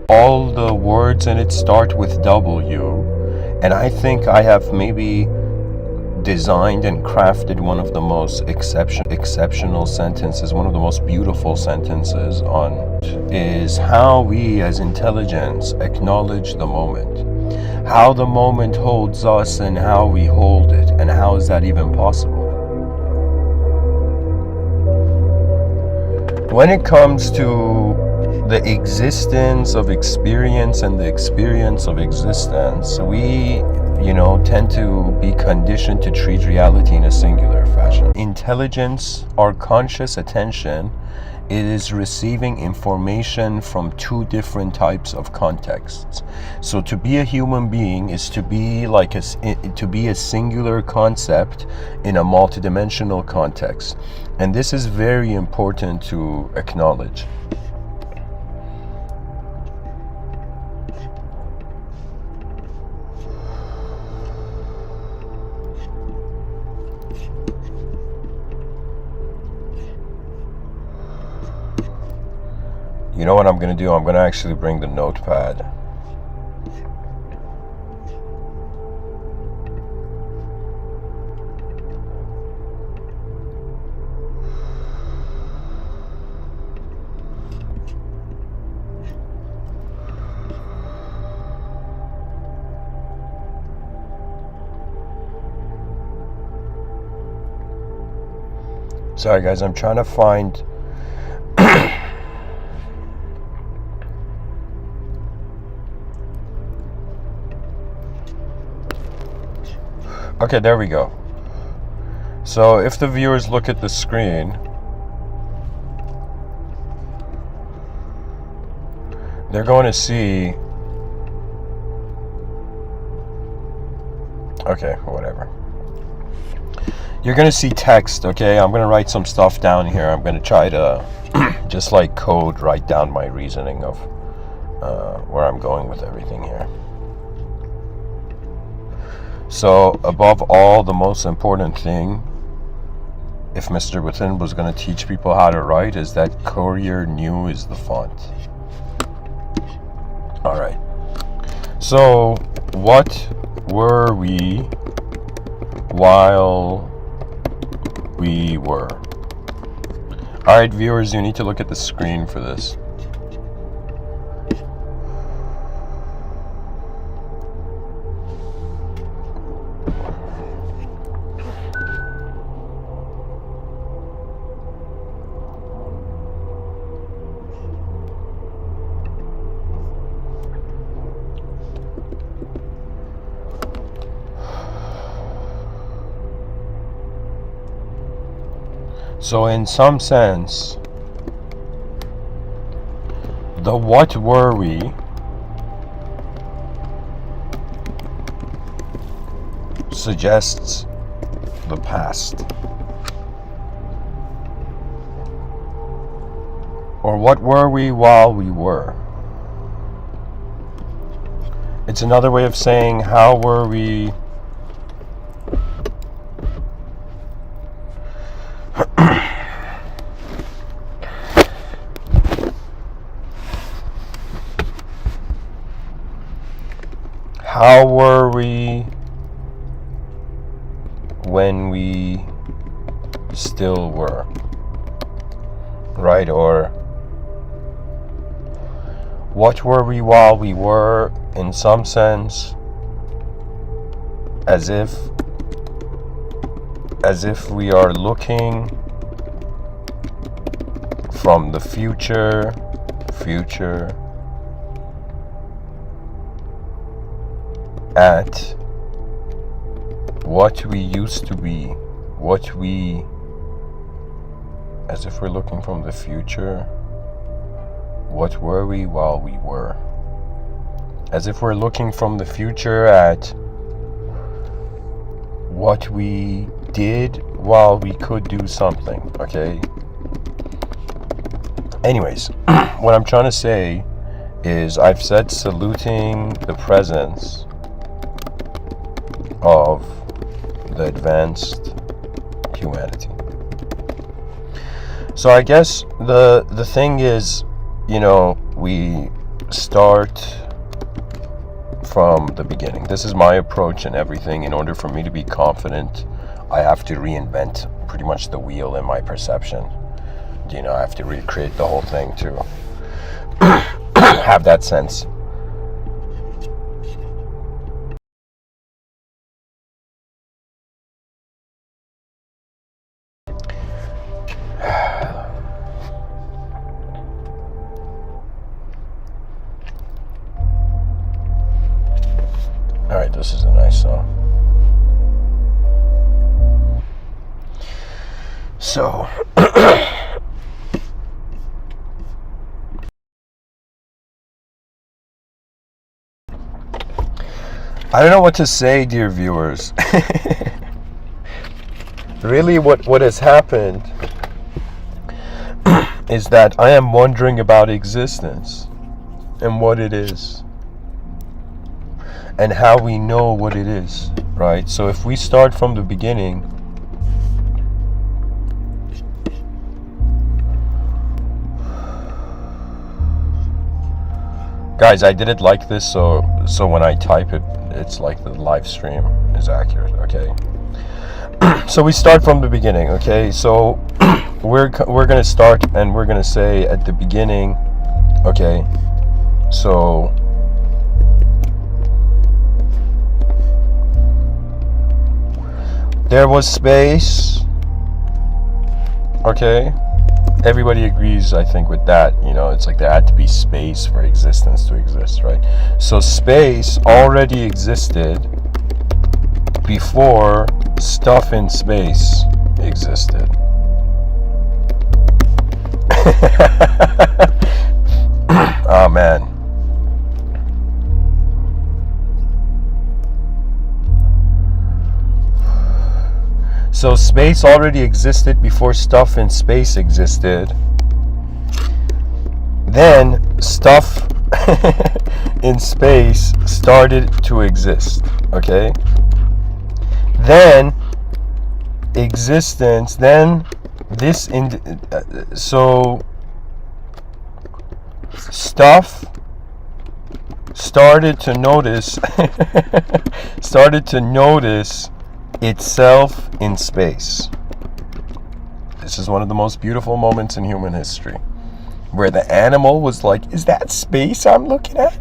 All the words in it start with W, and I think I have maybe designed and crafted one of the most exceptional sentences, one of the most beautiful sentences on is how we as intelligence acknowledge the moment. How the moment holds us and how we hold it, and how is that even possible? When it comes to the existence of experience and the experience of existence, we tend to be conditioned to treat reality in a singular fashion. Intelligence, our conscious attention, is receiving information from two different types of contexts. So to be a human being is to be a singular concept in a multidimensional context. And this is very important to acknowledge. You know what I'm going to do? I'm going to actually bring the notepad. Sorry guys, I'm trying to find Okay, there we go. So if the viewers look at the screen, they're going to see, okay, whatever. You're going to see text, okay? I'm going to write some stuff down here. I'm going to try to just like code, write down my reasoning of where I'm going with everything here. So above all, the most important thing, if Mr. Within was going to teach people how to write, is that Courier New is the font. Alright. So what were we while we were? Alright viewers, you need to look at the screen for this. So in some sense, the what were we suggests the past. Or what were we while we were? It's another way of saying how were we how were we when we still were, right? Or what were we while we were, in some sense, as if we are looking from the future at what we used to be, as if we're looking from the future, what were we while we were? As if we're looking from the future at what we did while we could do something, okay? Anyways, what I'm trying to say is I've said saluting the presence of the advanced humanity. So I guess the thing is, we start from the beginning. This is my approach in everything. In order for me to be confident, I have to reinvent pretty much the wheel in my perception. You know, I have to recreate the whole thing to have that sense. Alright, this is a nice song. So, I don't know what to say, dear viewers. Really, what has happened is that I am wondering about existence and what it is and how we know what it is, right? So if we start from the beginning, guys, I did it like this so when I type it, it's like the live stream is accurate, okay? So we start from the beginning, okay? So we're gonna start and we're gonna say at the beginning, okay? So there was space, okay? Everybody agrees, I think, with that. You know, it's like there had to be space for existence to exist, right? So space already existed before stuff in space existed. Oh man. So space already existed before stuff in space existed. Then stuff in space started to exist, okay? Then existence, then this so stuff started to notice itself in space. This is one of the most beautiful moments in human history, where the animal was like, is that space I'm looking at?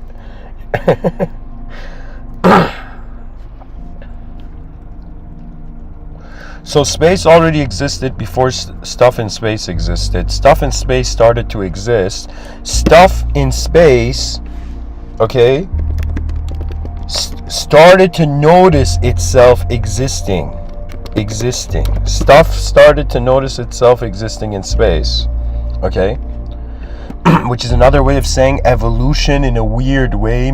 So space already existed before stuff in space existed. Stuff in space started to exist. Stuff in space, okay, started to notice itself existing. Stuff started to notice itself existing in space, okay? Which is another way of saying evolution in a weird way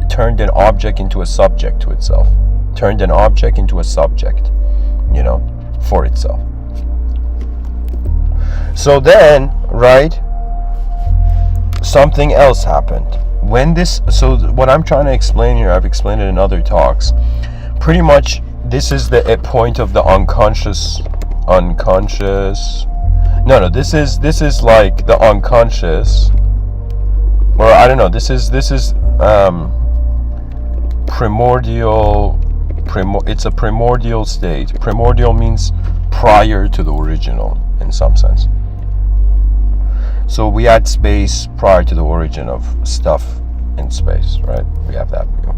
turned an object into a subject to itself. Turned an object into a subject, you know, for itself. So then, right, something else happened. So what I'm trying to explain here, I've explained it in other talks. Pretty much, this is the point of the unconscious. No, this is like the unconscious, or I don't know. This is primordial. It's a primordial state. Primordial means prior to the original, in some sense. So we had space prior to the origin of stuff in space, right? We have that view.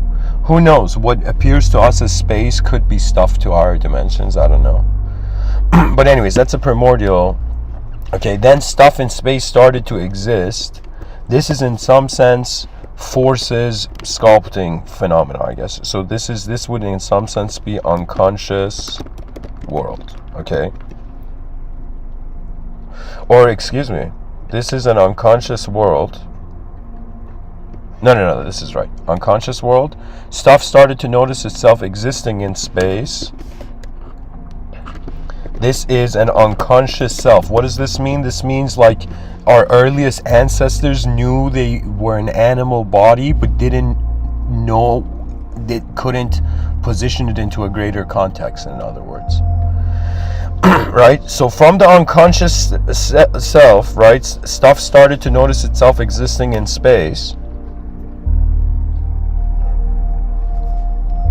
Who knows? What appears to us as space could be stuff to higher dimensions. I don't know. But anyways, that's a primordial. Okay, then stuff in space started to exist. This is in some sense forces sculpting phenomena, I guess. So this would in some sense be unconscious world, okay? Or excuse me, this is an unconscious world. No, this is right. Unconscious world. Stuff started to notice itself existing in space. This is an unconscious self. What does this mean? This means like our earliest ancestors knew they were an animal body, but didn't know, they couldn't position it into a greater context, in other words. Right? So from the unconscious self, right, stuff started to notice itself existing in space.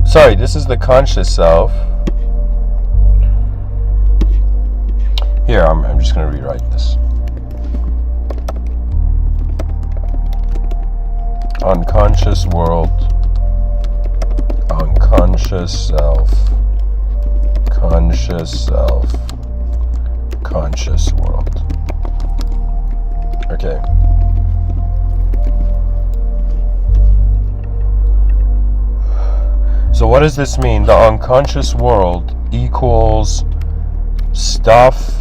Sorry, this is the conscious self. Here, I'm just going to rewrite this. Unconscious world, unconscious self, conscious self, conscious world. Okay. So what does this mean? The unconscious world equals stuff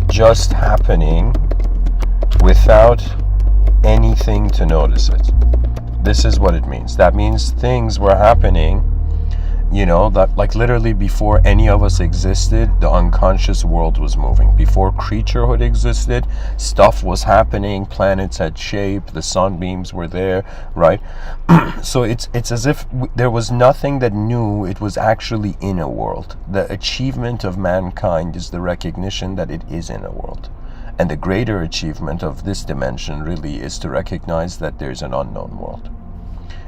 just happening without anything to notice it. This is what it means. That means things were happening, that like literally before any of us existed, the unconscious world was moving. Before creaturehood existed, stuff was happening, planets had shape, the sunbeams were there, right? So it's as if there was nothing that knew it was actually in a world. The achievement of mankind is the recognition that it is in a world. And the greater achievement of this dimension really is to recognize that there's an unknown world.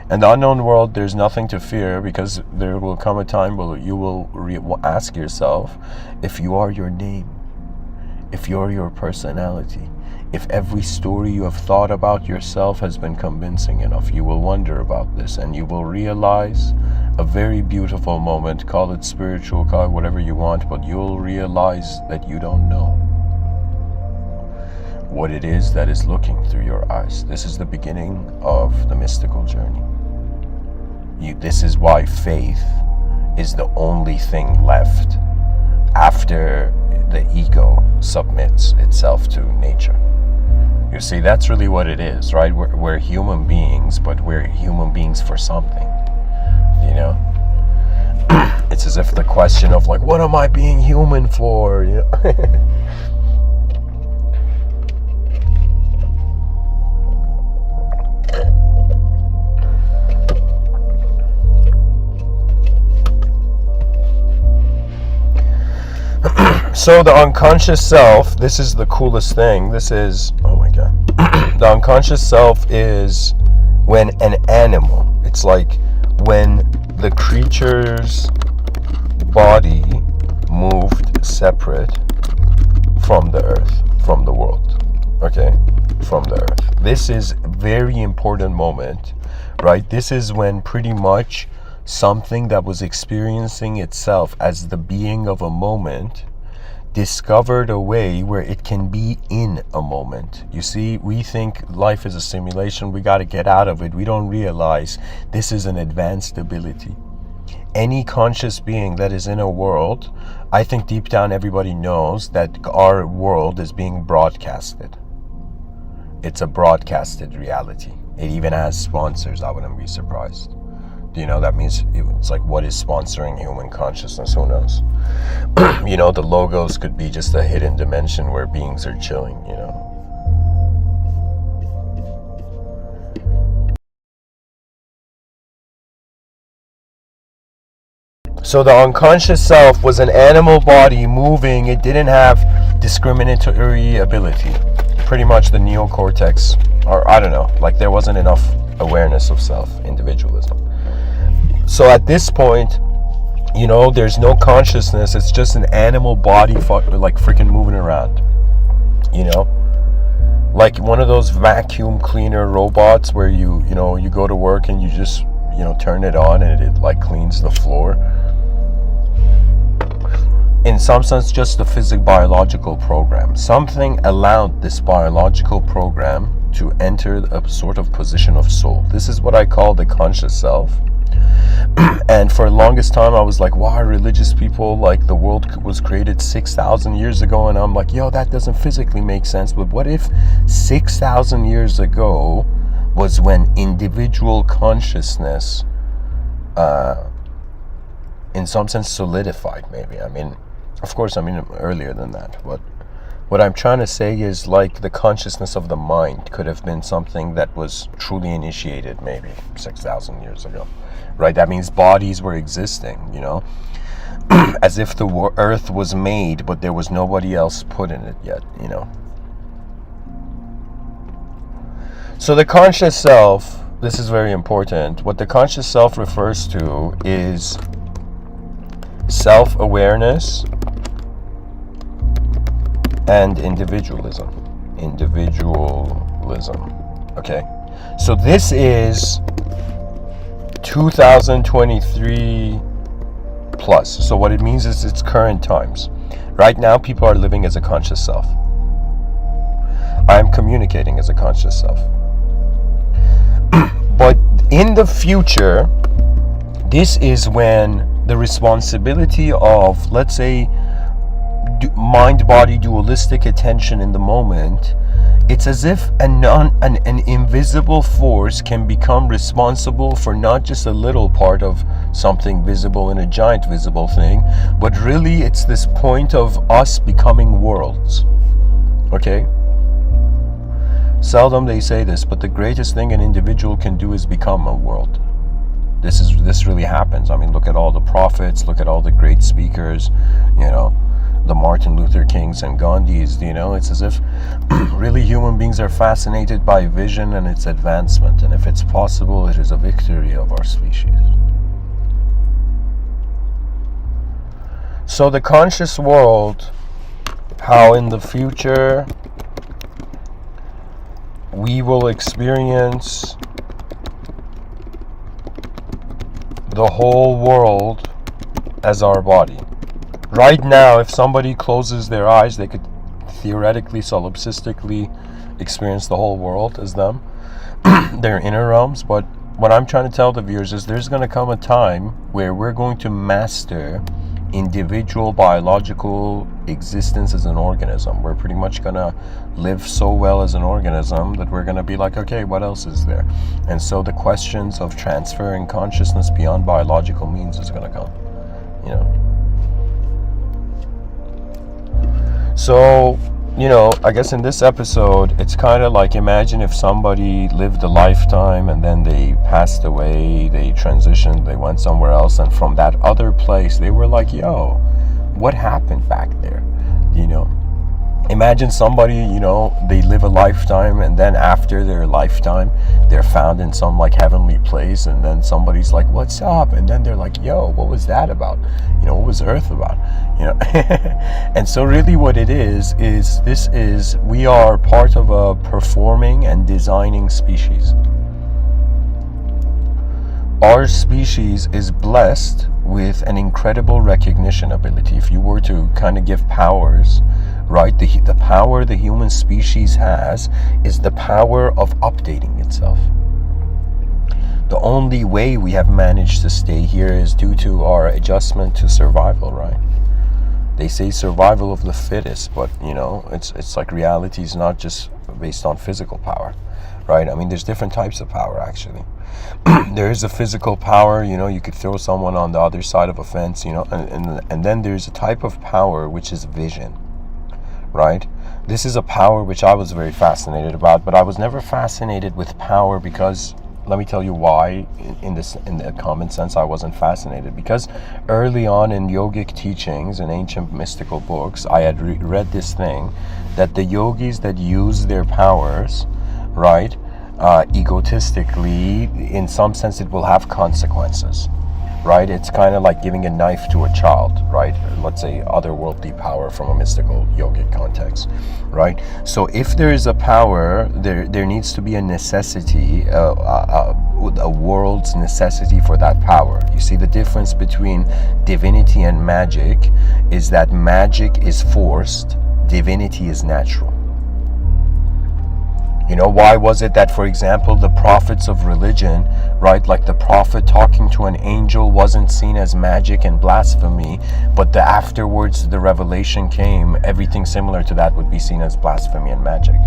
And the unknown world, there's nothing to fear, because there will come a time where you will ask yourself if you are your name, if you're your personality, if every story you have thought about yourself has been convincing enough. You will wonder about this, and you will realize a very beautiful moment, call it spiritual, call it whatever you want, but you'll realize that you don't know what it is that is looking through your eyes. This is the beginning of the mystical journey. This is why faith is the only thing left after the ego submits itself to nature. You see, that's really what it is, right? We're human beings, but we're human beings for something, It's as if the question of like, what am I being human for? So the unconscious self, this is the coolest thing. This is, oh my God. The unconscious self is when an animal, it's like when the creature's body moved separate from the earth, from the world, okay? From the earth. This is a very important moment, right? This is when pretty much something that was experiencing itself as the being of a moment discovered a way where it can be in a moment. You see, we think life is a simulation, we got to get out of it. We don't realize this is an advanced ability. Any conscious being that is in a world, I think deep down everybody knows that our world is being broadcasted. It's a broadcasted reality. It even has sponsors. I wouldn't be surprised. That means it's like, what is sponsoring human consciousness? Who knows? The logos could be just a hidden dimension where beings are chilling, So the unconscious self was an animal body moving. It didn't have discriminatory ability. Pretty much the neocortex, or I don't know, like there wasn't enough awareness of self, individualism. So at this point, there's no consciousness. It's just an animal body like freaking moving around, like one of those vacuum cleaner robots where you go to work and you just turn it on and it like cleans the floor. In some sense, just a biological program. Something allowed this biological program to enter a sort of position of soul. This is what I call the conscious self. And for the longest time I was like, why are religious people like the world was created 6,000 years ago? And I'm like, yo, that doesn't physically make sense. But what if 6,000 years ago was when individual consciousness in some sense solidified? Maybe, of course, earlier than that, but what I'm trying to say is like the consciousness of the mind could have been something that was truly initiated maybe 6,000 years ago, right? That means bodies were existing, as if the earth was made, but there was nobody else put in it yet, you know. So the conscious self, this is very important. What the conscious self refers to is self-awareness and individualism. Okay, so this is 2023 plus. So what it means is it's current times. Right now people are living as a conscious self. I am communicating as a conscious self. But in the future, this is when the responsibility of, let's say, mind-body dualistic attention in the moment, it's as if an invisible force can become responsible for not just a little part of something visible in a giant visible thing, but really it's this point of us becoming worlds. Okay? Seldom they say this, but the greatest thing an individual can do is become a world. This really happens. I mean, look at all the prophets, look at all the great speakers, you know, the Martin Luther Kings and Gandhis, you know. It's as if really human beings are fascinated by vision and its advancement, and if it's possible, it is a victory of our species. So the conscious world, how in the future we will experience the whole world as our body. Right now, if somebody closes their eyes, they could theoretically, solipsistically experience the whole world as them, their inner realms. But what I'm trying to tell the viewers is there's going to come a time where we're going to master individual biological existence as an organism. We're pretty much going to live so well as an organism that we're going to be like, okay, what else is there? And so the questions of transferring consciousness beyond biological means is going to come, you know. So, you know, I guess in this episode, it's kind of like, imagine if somebody lived a lifetime and then they passed away, they transitioned, they went somewhere else, and from that other place, they were like, yo, what happened back there? You know, imagine somebody, you know, they live a lifetime and then after their lifetime, they're found in some like heavenly place, and then somebody's like, what's up? And then they're like, yo, what was that about? You know, what was Earth about? You know, and so really what it is we are part of a performing and designing species. Our species is blessed with an incredible recognition ability. If you were to kind of give powers, right, the power the human species has is the power of updating itself. The only way we have managed to stay here is due to our adjustment to survival, right? They say survival of the fittest, but you know, it's like reality is not just based on physical power, right? I mean, there's different types of power actually. There is a physical power, you know, you could throw someone on the other side of a fence, you know, and then there's a type of power which is vision, right? This is a power which I was very fascinated about, but I was never fascinated with power because, let me tell you why. In the common sense, I wasn't fascinated, because early on in yogic teachings and ancient mystical books, I had read this thing that the yogis that use their powers, right, egotistically, in some sense, it will have consequences, right? It's kind of like giving a knife to a child, right? Let's say otherworldly power from a mystical yogic context, right? So if there is a power, there needs to be a necessity, a world's necessity for that power. You see, the difference between divinity and magic is that magic is forced, divinity is natural. You know, why was it that, for example, the prophets of religion, right, like the prophet talking to an angel wasn't seen as magic and blasphemy, but afterwards the revelation came, everything similar to that would be seen as blasphemy and magic,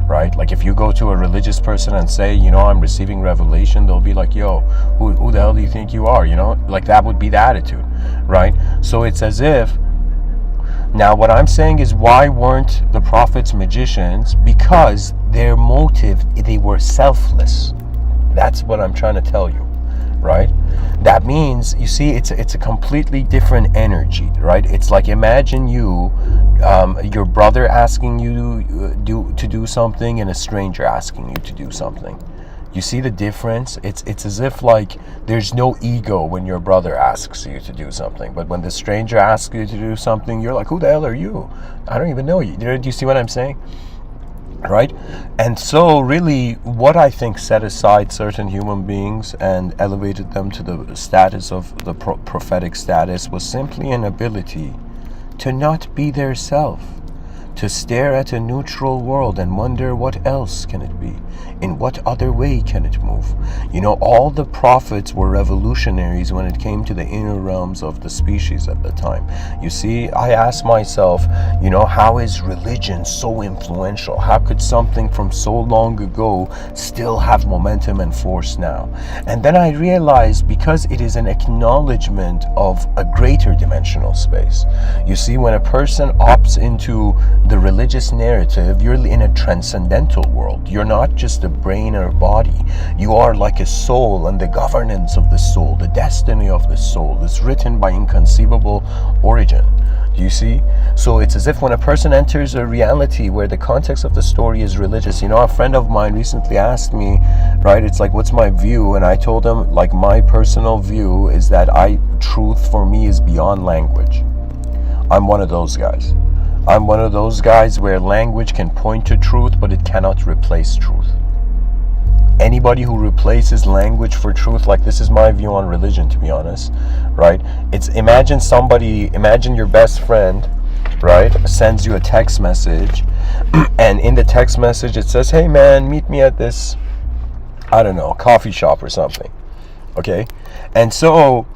right? Like if you go to a religious person and say, you know, I'm receiving revelation, they'll be like, yo, who the hell do you think you are? You know, like that would be the attitude, right? So it's as if, now what I'm saying is, why weren't the prophets magicians? Because their motive, they were selfless. That's what I'm trying to tell you, right? That means, you see, it's a completely different energy, right? It's like, imagine you, your brother asking you to do something, and a stranger asking you to do something. You see the difference? It's as if like there's no ego when your brother asks you to do something, but when the stranger asks you to do something, you're like, who the hell are you? I don't even know you. Do you see what I'm saying? Right? And so really what I think set aside certain human beings and elevated them to the status of the prophetic status was simply an ability to not be their self, to stare at a neutral world and wonder what else can it be? In what other way can it move? You know, all the prophets were revolutionaries when it came to the inner realms of the species at the time. You see, I asked myself, you know, how is religion so influential? How could something from so long ago still have momentum and force now? And then I realized, because it is an acknowledgement of a greater dimensional space. You see, when a person opts into the religious narrative, you're in a transcendental world. You're not just a brain or a body. You are like a soul, and the governance of the soul, the destiny of the soul is written by inconceivable origin. Do you see? So it's as if when a person enters a reality where the context of the story is religious. You know, a friend of mine recently asked me, right, it's like, what's my view? And I told him, like, my personal view is that truth for me is beyond language. I'm one of those guys. I'm one of those guys where language can point to truth, but it cannot replace truth. Anybody who replaces language for truth, like, this is my view on religion, to be honest, right? It's, imagine your best friend, right, sends you a text message, and in the text message it says, hey man, meet me at this, I don't know, coffee shop or something, okay? And so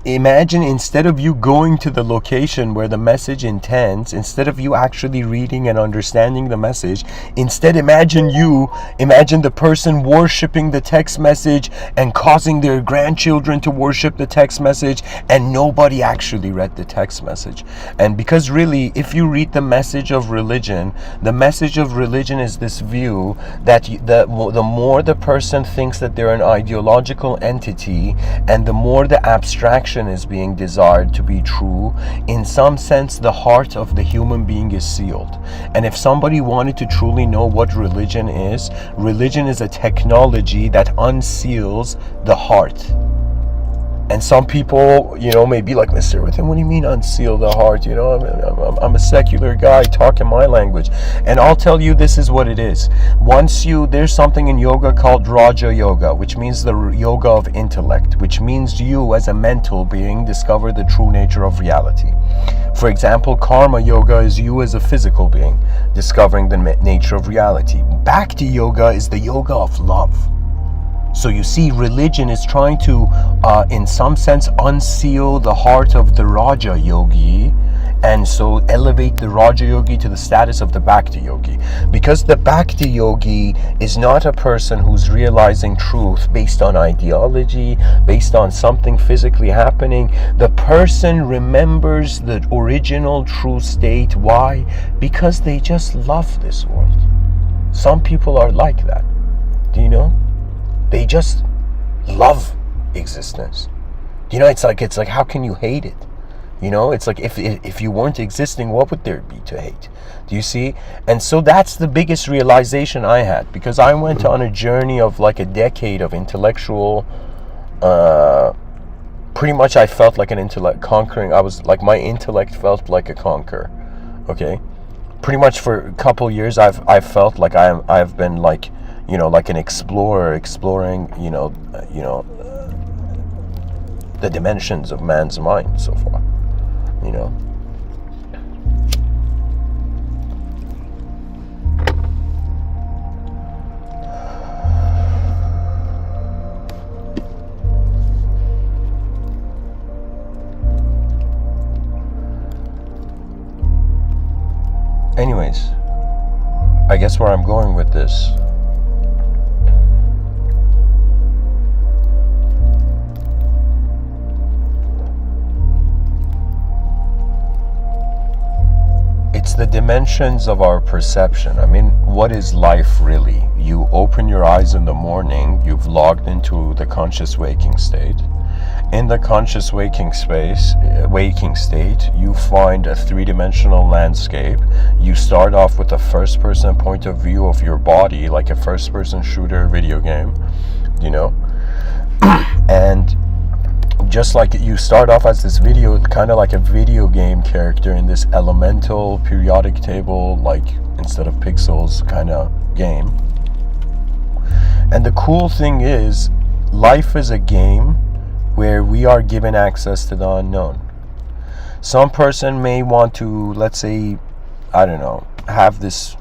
imagine, instead of you going to the location where the message intends, instead of you actually reading and understanding the message, instead imagine the person worshiping the text message and causing their grandchildren to worship the text message, and nobody actually read the text message. And because really, if you read the message of religion is this view that the more the person thinks that they're an ideological entity, and the more the abstraction is being desired to be true, in some sense the heart of the human being is sealed. And if somebody wanted to truly know what religion is a technology that unseals the heart. And some people, you know, may be like, Mr. Within, what do you mean unseal the heart? You know, I'm a secular guy talking my language. And I'll tell you, this is what it is. There's something in yoga called Raja Yoga, which means the yoga of intellect, which means you as a mental being discover the true nature of reality. For example, Karma Yoga is you as a physical being discovering the nature of reality. Bhakti Yoga is the yoga of love. So you see, religion is trying to, in some sense, unseal the heart of the Raja Yogi, and so elevate the Raja Yogi to the status of the Bhakti Yogi. Because the Bhakti Yogi is not a person who's realizing truth based on ideology, based on something physically happening. The person remembers the original true state. Why? Because they just love this world. Some people are like that. Do you know? They just love existence. You know, it's like how can you hate it? You know, it's like if you weren't existing, what would there be to hate? Do you see? And so that's the biggest realization I had, because I went on a journey of like a decade of intellectual, pretty much I felt like an intellect conquering. I was like, my intellect felt like a conqueror. Okay? Pretty much for a couple years I've felt like I've been like, you know, like an explorer exploring, you know, the dimensions of man's mind so far, you know. Anyways, I guess where I'm going with this, it's the dimensions of our perception. I mean, what is life really? You open your eyes in the morning, you've logged into the conscious waking state, In the conscious waking state, you find a three-dimensional landscape. You start off with a first-person point of view of your body, like a first-person shooter video game, you know. And just like you start off as this kind of like a video game character in this elemental periodic table, like instead of pixels kind of game. And the cool thing is, life is a game where we are given access to the unknown. Some person may want to, let's say, have this,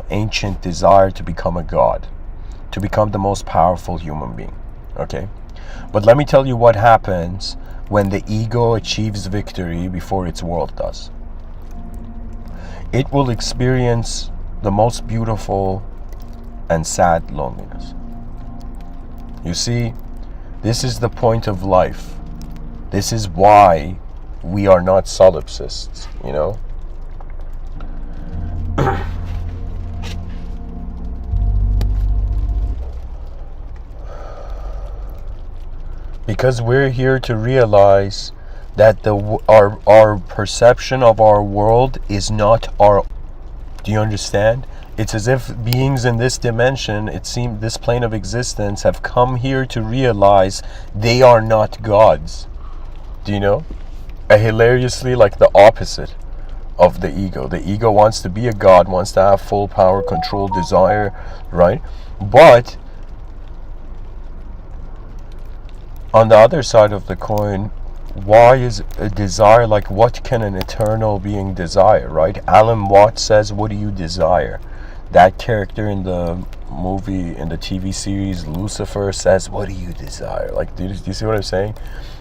ancient desire to become a god, to become the most powerful human being, okay? But let me tell you what happens when the ego achieves victory before its world does. It will experience the most beautiful and sad loneliness. You see, this is the point of life. This is why we are not solipsists, you know? Because we're here to realize that our perception of our world is not our. Do you understand? It's as if beings in this dimension, this plane of existence, have come here to realize they are not gods. Do you know? Hilariously, like the opposite of the ego. The ego wants to be a god, wants to have full power, control, desire, right? But on the other side of the coin, why is a desire, like what can an eternal being desire, right? Alan Watts says, what do you desire? That character in the movie, in the TV series Lucifer, says, what do you desire? Like, do you see what I'm saying?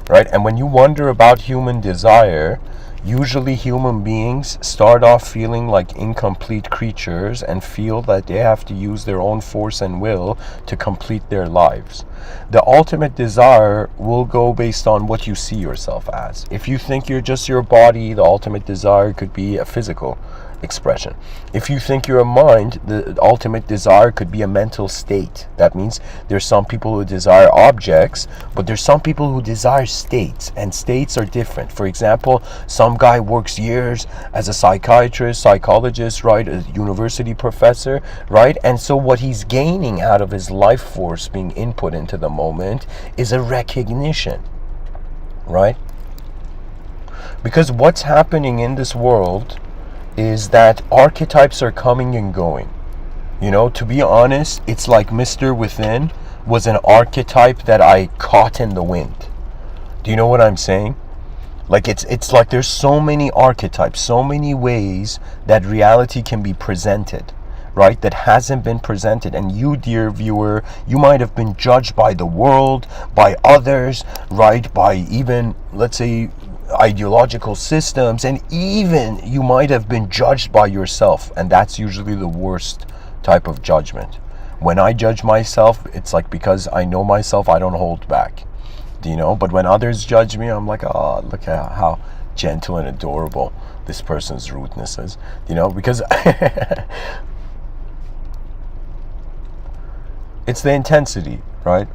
Right? And when you wonder about human desire, usually human beings start off feeling like incomplete creatures and feel that they have to use their own force and will to complete their lives. The ultimate desire will go based on what you see yourself as. If you think you're just your body, the ultimate desire could be a physical expression. If you think you're a mind, the ultimate desire could be a mental state. That means there's some people who desire objects, but there's some people who desire states, and states are different. For example, some guy works years as a psychiatrist, psychologist, right, a university professor, right, and so what he's gaining out of his life force being input into the moment is a recognition, right? Because what's happening in this world is that archetypes are coming and going. You know, to be honest, it's like Mr.Within was an archetype that I caught in the wind. Do you know what I'm saying? Like it's like there's so many archetypes, so many ways that reality can be presented, right? That hasn't been presented. And you, dear viewer, you might have been judged by the world, by others, right? By even, let's say, ideological systems, and even you might have been judged by yourself, and that's usually the worst type of judgment. When I judge myself, it's like because I know myself, I don't hold back. Do you know? But when others judge me, I'm like, oh, look at how gentle and adorable this person's rudeness is. You know, because it's the intensity, right?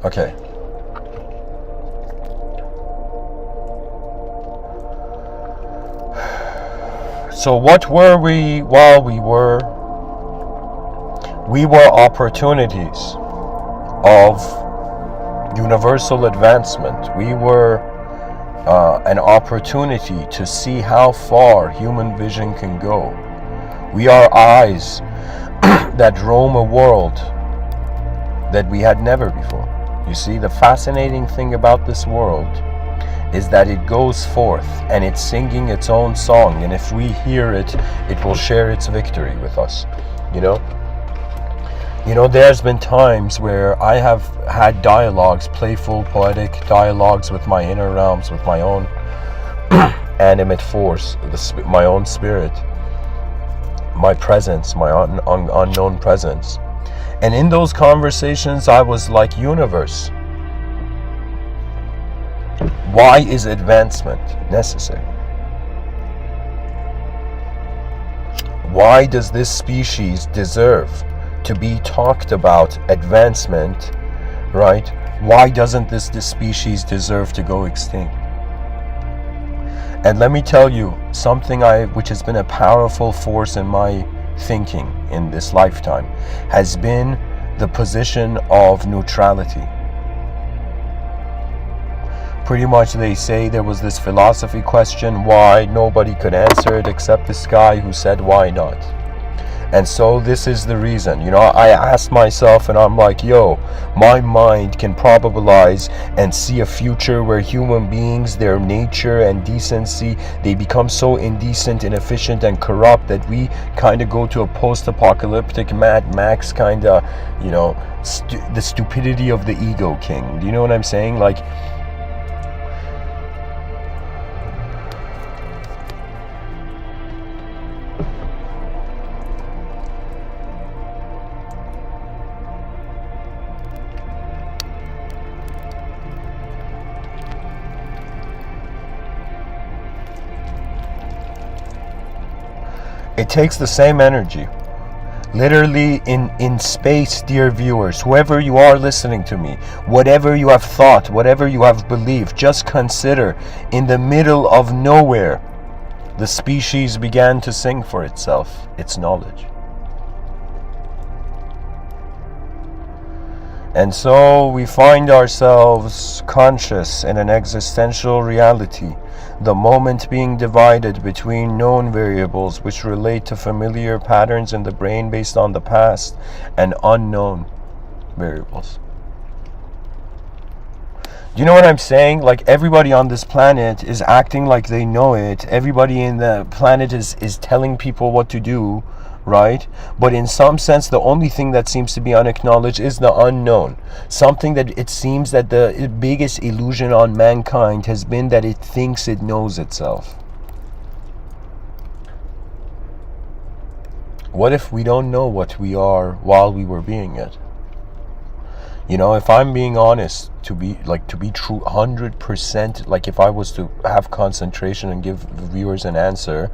Okay. So what were we while we were? We were opportunities of universal advancement. We were an opportunity to see how far human vision can go. We are eyes that roam a world that we had never before. You see, the fascinating thing about this world is that it goes forth and it's singing its own song, and if we hear it, it will share its victory with us. You know, there's been times where I have had dialogues, playful, poetic dialogues with my inner realms, with my own animate force, my own spirit, my presence, my unknown presence. And in those conversations, I was like, universe, why is advancement necessary? Why does this species deserve to be talked about advancement, right? Why doesn't this species deserve to go extinct? And let me tell you something which has been a powerful force in my thinking in this lifetime has been the position of neutrality. Pretty much they say there was this philosophy question why nobody could answer it except this guy who said why not. And so this is the reason, I asked myself and I'm like, yo, my mind can probabilize and see a future where human beings, their nature and decency, they become so indecent, inefficient and corrupt that we kind of go to a post-apocalyptic Mad Max kind of, the stupidity of the ego king. Do you know what I'm saying? Like, it takes the same energy. Literally in space, dear viewers, whoever you are listening to me, whatever you have thought, whatever you have believed, just consider in the middle of nowhere, the species began to sing for itself, its knowledge. And so we find ourselves conscious in an existential reality, the moment being divided between known variables which relate to familiar patterns in the brain based on the past and unknown variables. Do you know what I'm saying? Like, everybody on this planet is acting like they know it. Everybody in the planet is telling people what to do, right? But in some sense, the only thing that seems to be unacknowledged is the unknown. Something that it seems that the biggest illusion on mankind has been that it thinks it knows itself. What if we don't know what we are while we were being it? If I'm being honest, to be true 100%, like if I was to have concentration and give viewers an answer,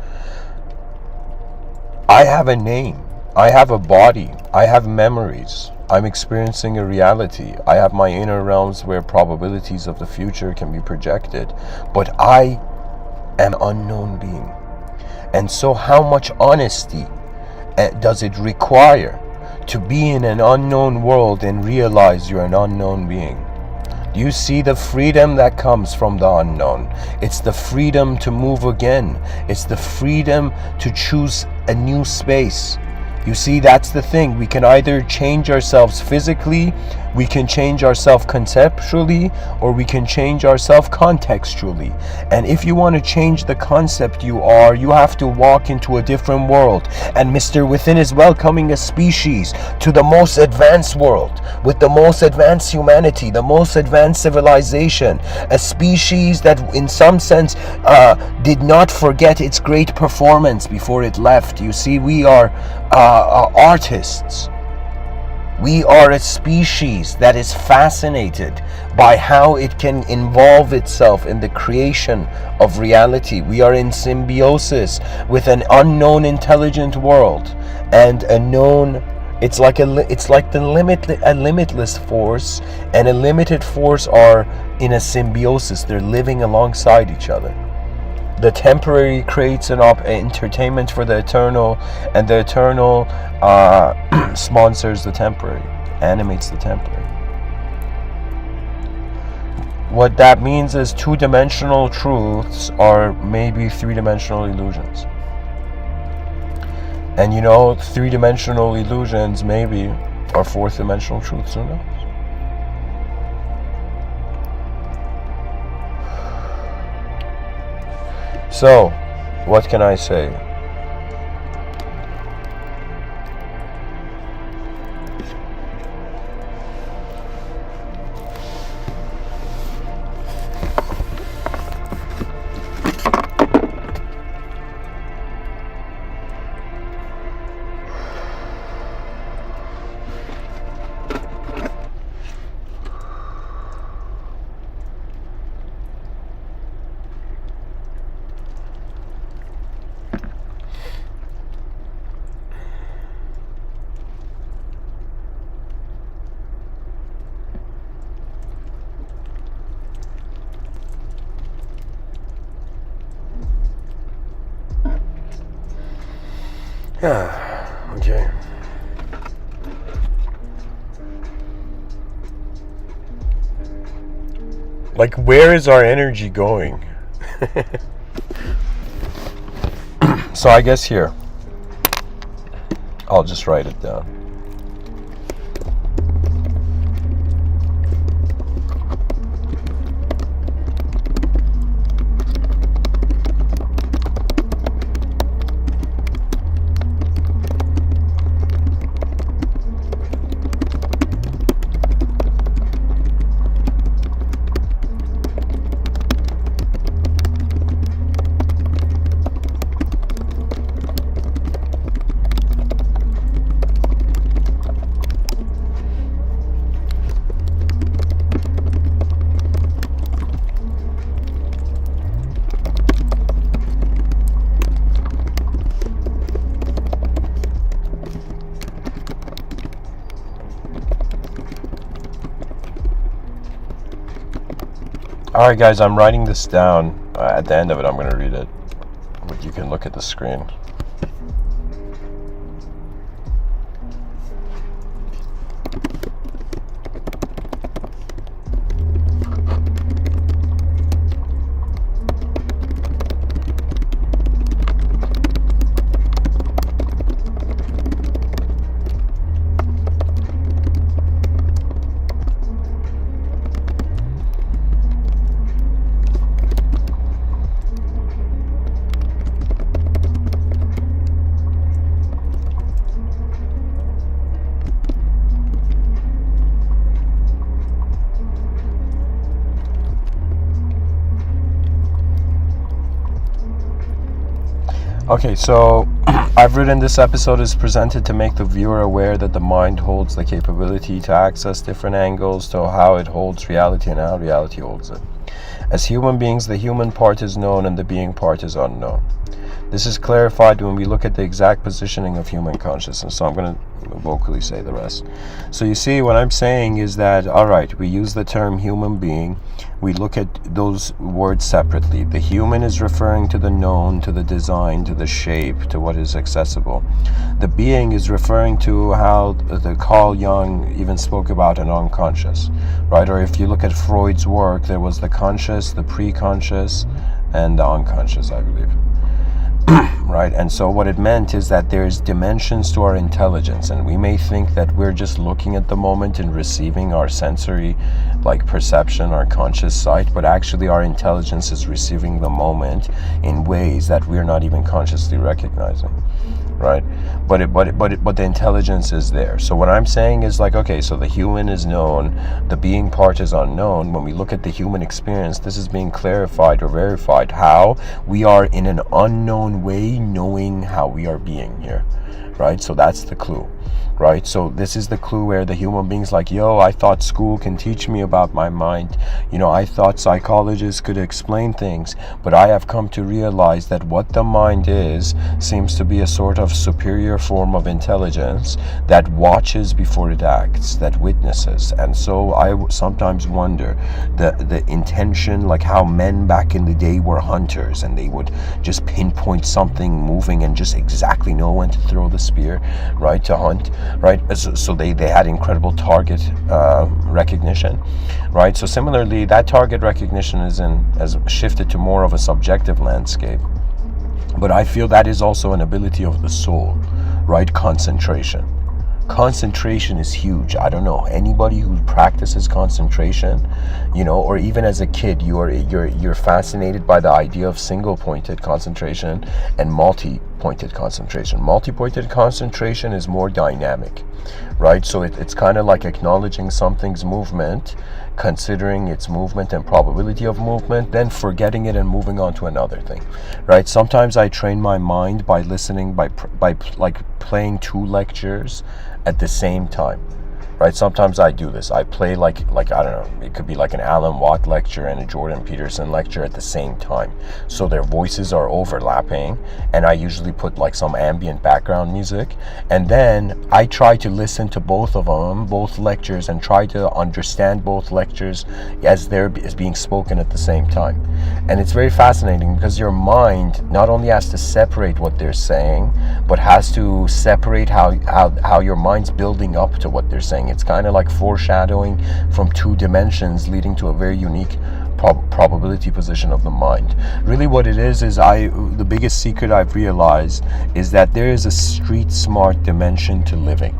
I have a name, I have a body, I have memories, I'm experiencing a reality, I have my inner realms where probabilities of the future can be projected, but I am an unknown being. And so how much honesty does it require to be in an unknown world and realize you're an unknown being? Do you see the freedom that comes from the unknown? It's the freedom to move again. It's the freedom to choose a new space. You see, that's the thing. We can either change ourselves physically, we can change ourselves conceptually, or we can change ourselves contextually. And if you want to change the concept you have to walk into a different world. And Mr. Within is welcoming a species to the most advanced world, with the most advanced humanity, the most advanced civilization. A species that in some sense did not forget its great performance before it left. You see, we are artists. We are a species that is fascinated by how it can involve itself in the creation of reality. We are in symbiosis with an unknown intelligent world and a known. It's like a limitless force and a limited force are in a symbiosis. They're living alongside each other. The temporary creates an entertainment for the eternal, and the eternal sponsors the temporary, animates the temporary. What that means is two-dimensional truths are maybe three-dimensional illusions. And three-dimensional illusions maybe are fourth-dimensional truths, who knows? So, what can I say? Yeah. Okay. Like, where is our energy going? So I guess here, I'll just write it down. Alright guys, I'm writing this down. At the end of it I'm going to read it. But you can look at the screen. Okay, so I've written this episode is presented to make the viewer aware that the mind holds the capability to access different angles to how it holds reality and how reality holds it. As human beings, the human part is known and the being part is unknown. This is clarified when we look at the exact positioning of human consciousness. So I'm going to vocally say the rest. So you see, what I'm saying is that, all right, we use the term human being. We look at those words separately. The human is referring to the known, to the design, to the shape, to what is accessible. The being is referring to how the Carl Jung even spoke about an unconscious, right? Or if you look at Freud's work, there was the conscious, the pre-conscious, and the unconscious, I believe. Right? And so what it meant is that there's dimensions to our intelligence, and we may think that we're just looking at the moment and receiving our sensory, like perception, our conscious sight, but actually our intelligence is receiving the moment in ways that we're not even consciously recognizing. Right? But the intelligence is there. So what I'm saying is like, okay, so the human is known, the being part is unknown. When we look at the human experience, this is being clarified or verified how we are in an unknown way knowing how we are being here. Right? So that's the clue. Right? So this is the clue where the human being's like, yo, I thought school can teach me about my mind. You know, I thought psychologists could explain things, but I have come to realize that what the mind is seems to be a sort of superior form of intelligence that watches before it acts, that witnesses. And so I sometimes wonder the intention, like how men back in the day were hunters and they would just pinpoint something moving and just exactly know when to throw the spear, right, to hunt. Right, so they had incredible target recognition, right? So similarly, that target recognition has shifted to more of a subjective landscape. But I feel that is also an ability of the soul, right? Concentration. Concentration is huge. I don't know, anybody who practices concentration, you know, or even as a kid, you're fascinated by the idea of single-pointed concentration and multi-pointed concentration. Multi-pointed concentration is more dynamic, right? So it's kind of like acknowledging something's movement, considering its movement and probability of movement, then forgetting it and moving on to another thing, right? Sometimes I train my mind by listening, by like playing two lectures at the same time. right? Sometimes I do this. I play like I don't know, it could be like an Alan Watt lecture and a Jordan Peterson lecture at the same time. So their voices are overlapping, and I usually put like some ambient background music, and then I try to listen to both of them, both lectures, and try to understand both lectures as they're as being spoken at the same time. And it's very fascinating because your mind not only has to separate what they're saying, but has to separate how your mind's building up to what they're saying. It's kind of like foreshadowing from two dimensions, leading to a very unique probability position of the mind. Really what it is the biggest secret I've realized is that there is a street smart dimension to living.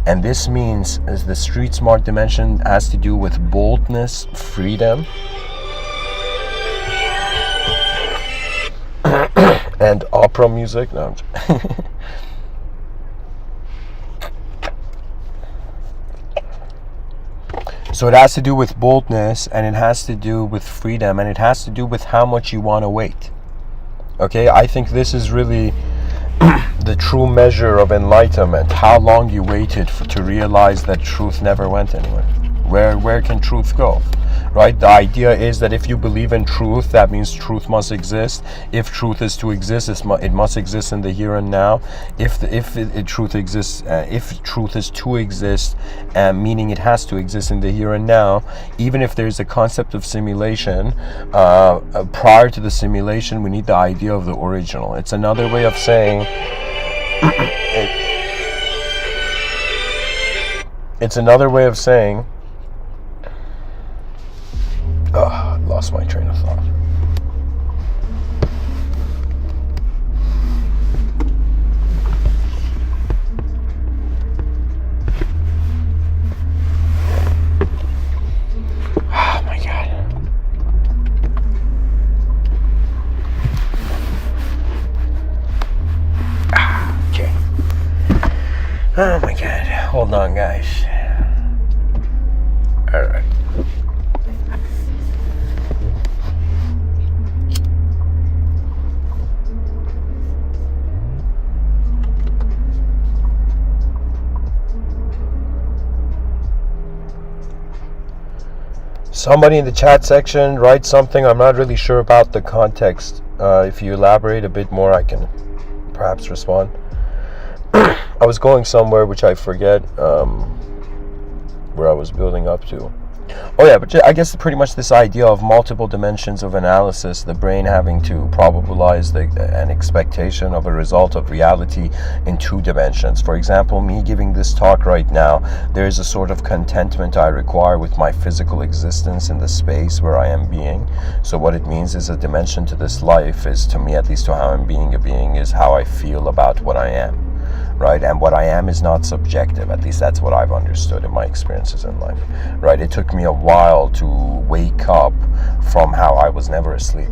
And this means the street smart dimension has to do with boldness, freedom, and opera music. No, so it has to do with boldness, and it has to do with freedom, and it has to do with how much you want to wait. Okay, I think this is really the true measure of enlightenment. How long you waited to realize that truth never went anywhere. Where can truth go? Right? The idea is that if you believe in truth, that means truth must exist. If truth is to exist, it must exist in the here and now. If truth exists, if truth is to exist, meaning it has to exist in the here and now. Even if there's a concept of simulation, prior to the simulation, we need the idea of the original. It's another way of saying. It's another way of saying. Lost my train of thought. Oh my God. Okay. Oh my God. Hold on, guys. All right. Somebody in the chat section write something. I'm not really sure about the context. If you elaborate a bit more, I can perhaps respond. I was going somewhere which I forget where I was building up to. Oh yeah, but I guess pretty much this idea of multiple dimensions of analysis, the brain having to probabilize an expectation of a result of reality in two dimensions. For example, me giving this talk right now, there is a sort of contentment I require with my physical existence in the space where I am being. So what it means is a dimension to this life is, to me at least, to how I'm being a being, is how I feel about what I am. Right? And what I am is not subjective. At least that's what I've understood in my experiences in life. Right? It took me a while to wake up from how I was never asleep.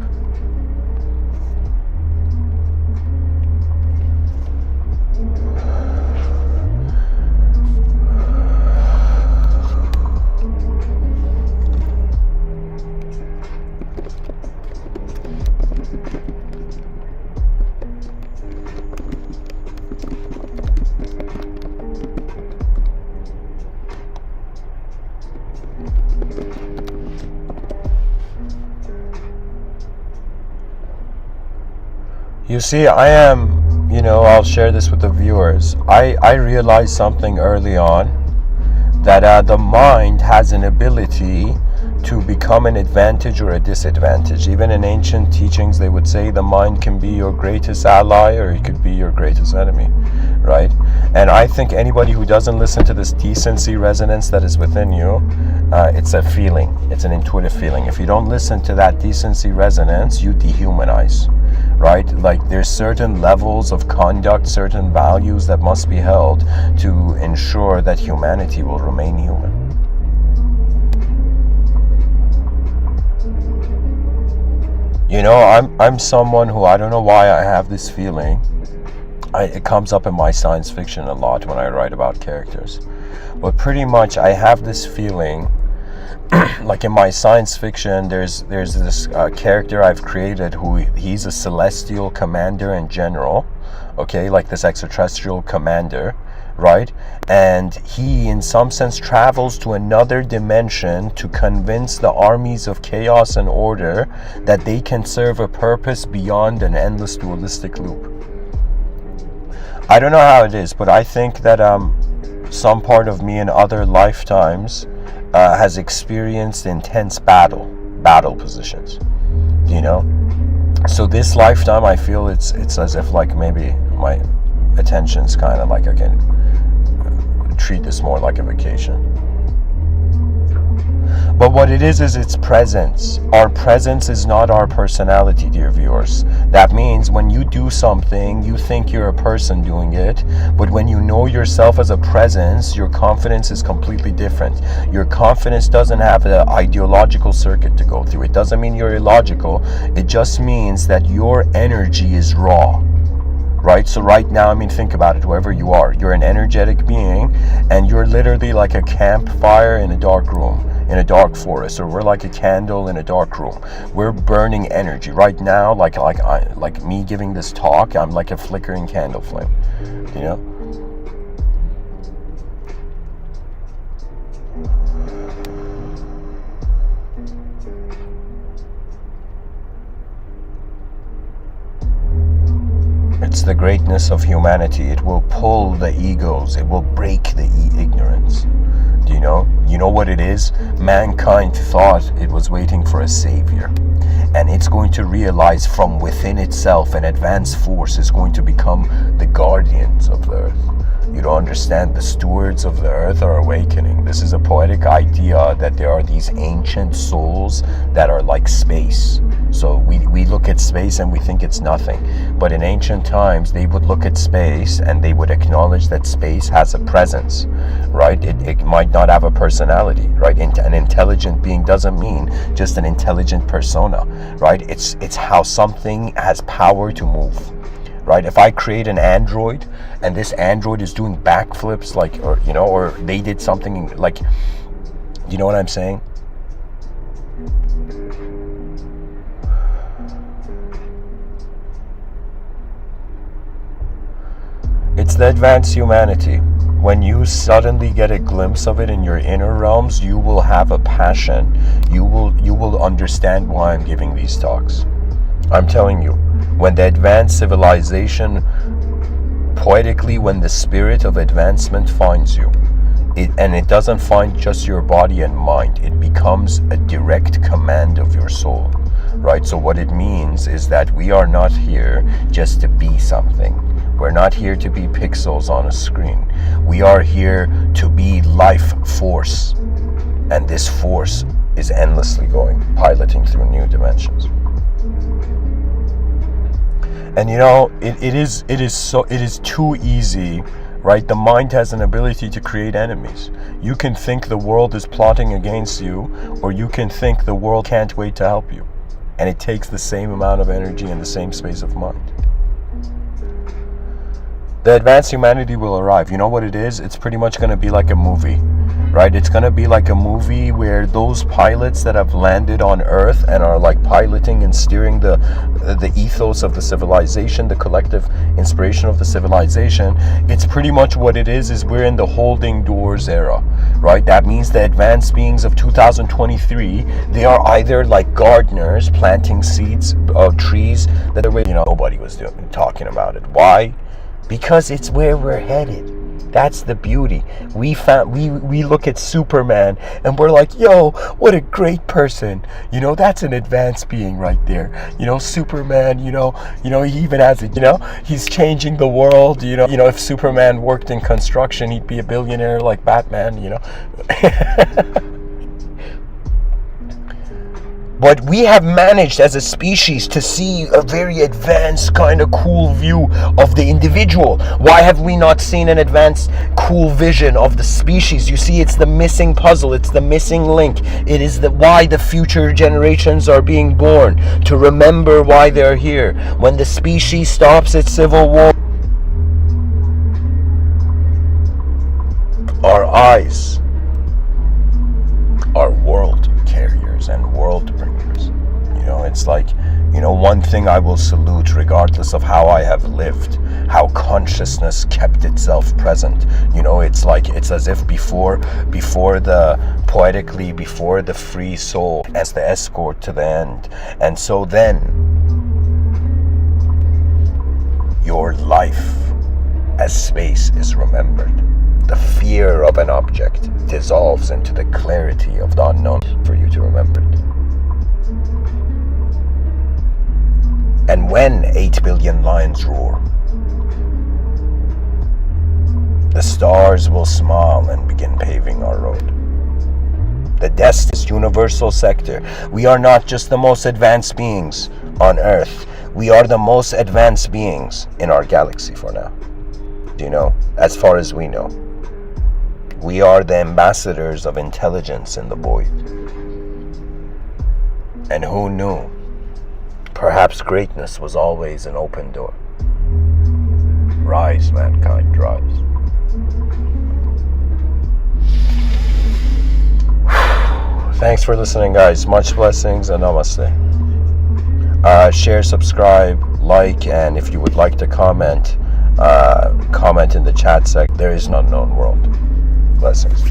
You see, I'll share this with the viewers. I realized something early on, that the mind has an ability to become an advantage or a disadvantage. Even in ancient teachings, they would say the mind can be your greatest ally or it could be your greatest enemy, right? And I think anybody who doesn't listen to this decency resonance that is within you, it's a feeling. It's an intuitive feeling. If you don't listen to that decency resonance, you dehumanize. Right? Like there's certain levels of conduct, certain values that must be held to ensure that humanity will remain human. I'm someone who, I don't know why I have this feeling. It comes up in my science fiction a lot when I write about characters. But pretty much I have this feeling, like in my science fiction, there's this character I've created who he's a celestial commander and general, okay, like this extraterrestrial commander, right? And he, in some sense, travels to another dimension to convince the armies of chaos and order that they can serve a purpose beyond an endless dualistic loop. I don't know how it is, but I think that some part of me in other lifetimes has experienced intense battle positions, you know. So this lifetime, I feel it's as if like maybe my attention's kind of like I can treat this more like a vacation. But what it is it's presence. Our presence is not our personality, dear viewers. That means when you do something, you think you're a person doing it, but when you know yourself as a presence, your confidence is completely different. Your confidence doesn't have an ideological circuit to go through. It doesn't mean you're illogical. It just means that your energy is raw. Right? So right now, I mean, think about it, wherever you are, you're an energetic being, and you're literally like a campfire in a dark room, in a dark forest, or we're like a candle in a dark room. We're burning energy. Right now, like me giving this talk, I'm like a flickering candle flame, you know? It's the greatness of humanity. It will pull the egos. It will break the ignorance. Do you know? You know what it is? Mankind thought it was waiting for a savior. And it's going to realize from within itself an advanced force is going to become the guardians of the earth. You don't understand? The stewards of the earth are awakening. This is a poetic idea that there are these ancient souls that are like space. So we look at space and we think it's nothing. But in ancient times, they would look at space and they would acknowledge that space has a presence, right? It might not have a personality, right? An intelligent being doesn't mean just an intelligent persona, right? It's how something has power to move. Right? If I create an android and this android is doing backflips, like, or you know, or they did something like, you know what I'm saying? It's the advanced humanity. When you suddenly get a glimpse of it in your inner realms, you will have a passion. You will understand why I'm giving these talks. I'm telling you, when the advanced civilization, poetically, when the spirit of advancement finds you, it doesn't find just your body and mind, it becomes a direct command of your soul, right? So what it means is that we are not here just to be something. We're not here to be pixels on a screen. We are here to be life force. And this force is endlessly going, piloting through new dimensions. And you know, it is too easy, right? The mind has an ability to create enemies. You can think the world is plotting against you, or you can think the world can't wait to help you. And it takes the same amount of energy and the same space of mind. The advanced humanity will arrive. You know what it is? It's pretty much going to be like a movie, right? It's going to be like a movie where those pilots that have landed on Earth and are like piloting and steering the ethos of the civilization, the collective inspiration of the civilization, it's pretty much what it is we're in the holding doors era, right? That means the advanced beings of 2023, they are either like gardeners planting seeds of trees that nobody was talking about it. Why? Because it's where we're headed. That's the beauty. We look at Superman and we're like, yo, what a great person. You know, that's an advanced being right there. You know, Superman, you know, he even has it, he's changing the world, if Superman worked in construction, he'd be a billionaire like Batman, But we have managed as a species to see a very advanced kind of cool view of the individual. Why have we not seen an advanced cool vision of the species? You see, it's the missing puzzle, it's the missing link. It is why the future generations are being born, to remember why they're here. When the species stops its civil war, our eyes are world carriers and world bringers. It's like, one thing I will salute regardless of how I have lived, how consciousness kept itself present. You know, it's as if before the free soul as the escort to the end. And so then your life as space is remembered. The fear of an object dissolves into the clarity of the unknown for you to remember it. And when 8 billion lions roar, the stars will smile and begin paving our road. The destiny is universal sector. We are not just the most advanced beings on Earth. We are the most advanced beings in our galaxy for now. You know, as far as we know. We are the ambassadors of intelligence in the void. And who knew? Perhaps greatness was always an open door. Rise, mankind, rise. Thanks for listening, guys. Much blessings and namaste. Share, subscribe, like, and if you would like to comment in the chat section. There is an unknown world. Blessings.